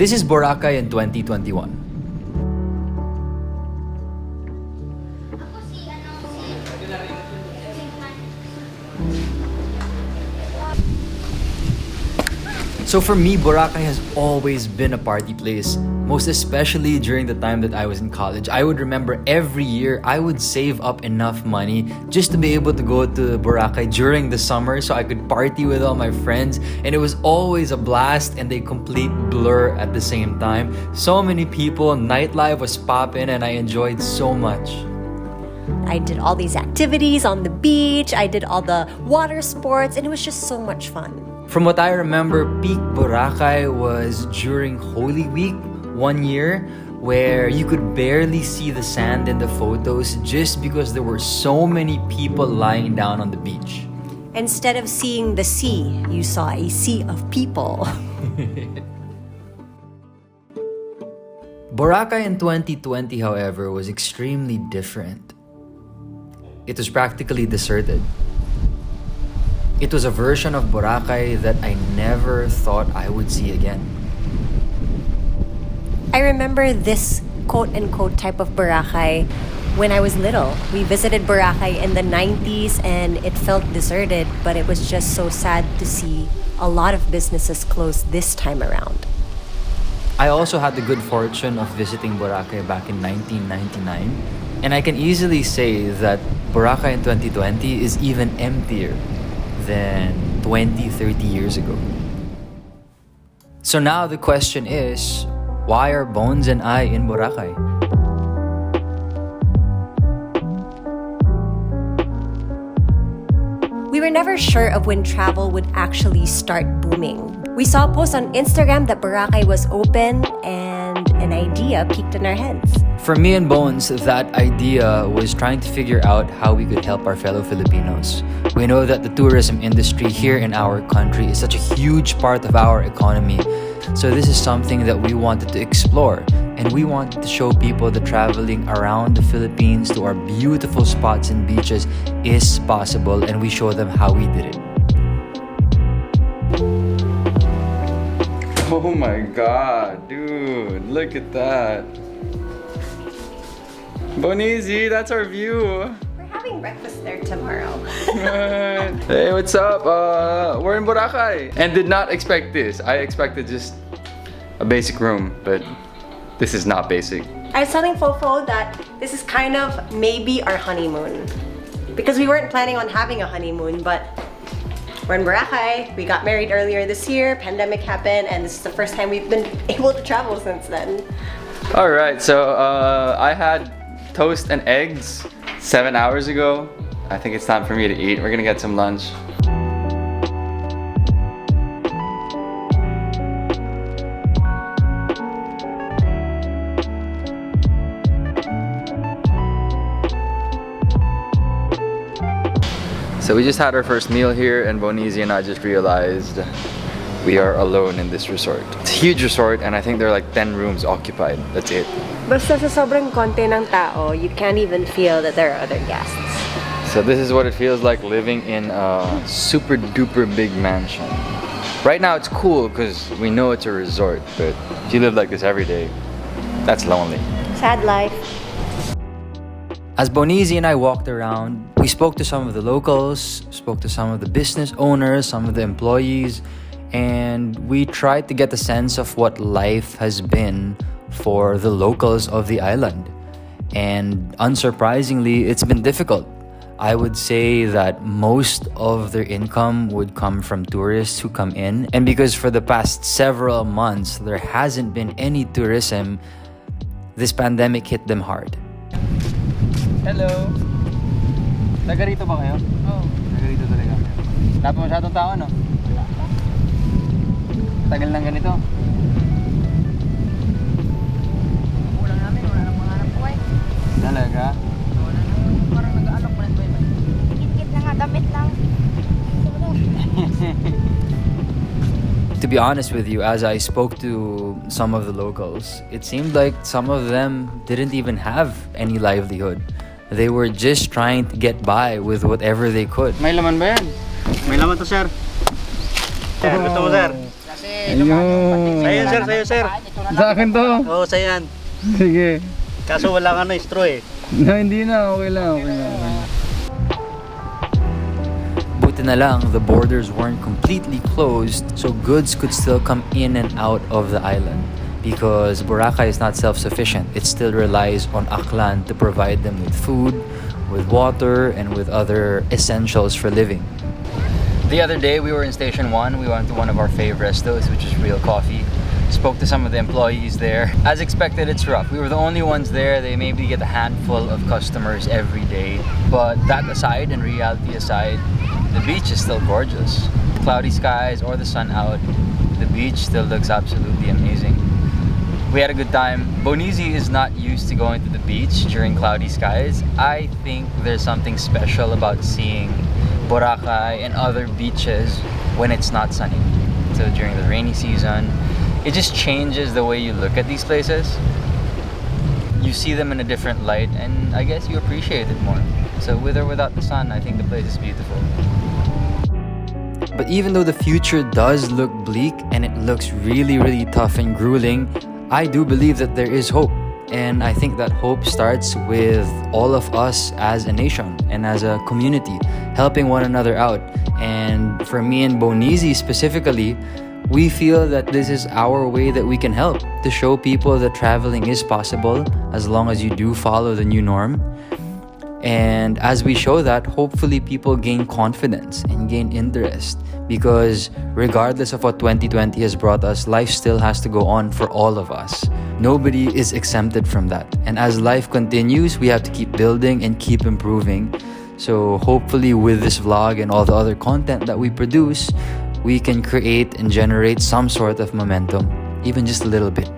This is Boracay in 2021. So for me, Boracay has always been a party place, most especially during the time that I was in college. I would remember every year I would save up enough money just to be able to go to Boracay during the summer so I could party with all my friends, and it was always a blast and a complete blur at the same time. So many people, nightlife was popping, and I enjoyed so much. I did all these activities on the beach, I did all the water sports, and it was just so much fun. From what I remember, peak Boracay was during Holy Week one year, where you could barely see the sand in the photos just because there were so many people lying down on the beach. Instead of seeing the sea, you saw a sea of people. Boracay in 2020, however, was extremely different. It was practically deserted. It was a version of Boracay that I never thought I would see again. I remember this quote-unquote type of Boracay when I was little. We visited Boracay in the 90s and it felt deserted, but it was just so sad to see a lot of businesses close this time around. I also had the good fortune of visiting Boracay back in 1999, and I can easily say that Boracay in 2020 is even emptier than 20, 30 years ago. So now the question is, why are Bones and I in Boracay? We were never sure of when travel would actually start booming. We saw a post on Instagram that Boracay was open and an idea peaked in our heads. For me and Bones, that idea was trying to figure out how we could help our fellow Filipinos. We know that the tourism industry here in our country is such a huge part of our economy. So this is something that we wanted to explore, and we wanted to show people that traveling around the Philippines to our beautiful spots and beaches is possible, and we show them how we did it. Oh my god, dude, look at that. Boneezy, that's our view. We're having breakfast there tomorrow. Hey, what's up? We're in Boracay and did not expect this. I expected just a basic room, but this is not basic. I was telling Fofo that this is kind of maybe our honeymoon. Because we weren't planning on having a honeymoon, but we're in Boracay. We got married earlier this year, pandemic happened, and this is the first time we've been able to travel since then. Alright, so I had toast and eggs 7 hours ago. I think it's time for me to eat. We're gonna get some lunch. So we just had our first meal here, and Boneezy and I just realized we are alone in this resort. It's a huge resort, and I think there are like 10 rooms occupied. That's it. Basta sa sobrang konti ng tao, you can't even feel that there are other guests. So this is what it feels like living in a super duper big mansion. Right now it's cool because we know it's a resort, but if you live like this every day, that's lonely. Sad life. As Boneezy and I walked around, we spoke to some of the locals, spoke to some of the business owners, some of the employees, and we tried to get a sense of what life has been for the locals of the island. And unsurprisingly, it's been difficult. I would say that most of their income would come from tourists who come in. And because for the past several months, there hasn't been any tourism, this pandemic hit them hard. Hello! Taga rito ba kayo? Oo. Taga rito talaga. Wala pa masyadong tao, no? Wala pa. Tagal lang ganito. Kulang namin, wala nang mga anak ko eh. Talaga? Wala nang parang nag-aalok pa rin ba yun? Kit-kit na nga, damit lang. To be honest with you, as I spoke to some of the locals, it seemed like some of them didn't even have any livelihood. They were just trying to get by with whatever they could. May laman ba yan? May laman to, sir. Sir, gusto mo, sir? Kasi Ayun. dumaan yung pandemic, Sa'yo, wala sir, naman sa'yo, sir. kapain, ito na lang. Sa akin to. Oo, sa yan. Sige. Kaso wala ka na straw eh. No, hindi na. Okay lang. Okay lang. Okay lang. Buti na lang, the borders weren't completely closed, so goods could still come in and out of the island. Because Boracay is not self-sufficient. It still relies on Aklan to provide them with food, with water, and with other essentials for living. The other day, we were in Station 1. We went to one of our favorite restos, which is Real Coffee. Spoke to some of the employees there. As expected, it's rough. We were the only ones there. They maybe get a handful of customers every day. But that aside, and reality aside, the beach is still gorgeous. Cloudy skies or the sun out, the beach still looks absolutely amazing. We had a good time. Boneezy is not used to going to the beach during cloudy skies. I think there's something special about seeing Boracay and other beaches when it's not sunny. So during the rainy season, it just changes the way you look at these places. You see them in a different light, and I guess you appreciate it more. So with or without the sun, I think the place is beautiful. But even though the future does look bleak and it looks really, really tough and grueling, I do believe that there is hope. And I think that hope starts with all of us as a nation and as a community, helping one another out. And for me and Boneezy specifically, we feel that this is our way that we can help to show people that traveling is possible as long as you do follow the new norm. And as we show that, hopefully people gain confidence and gain interest, because regardless of what 2020 has brought us, life still has to go on for all of us. Nobody is exempted from that. And as life continues, we have to keep building and keep improving. So hopefully with this vlog and all the other content that we produce, we can create and generate some sort of momentum, even just a little bit.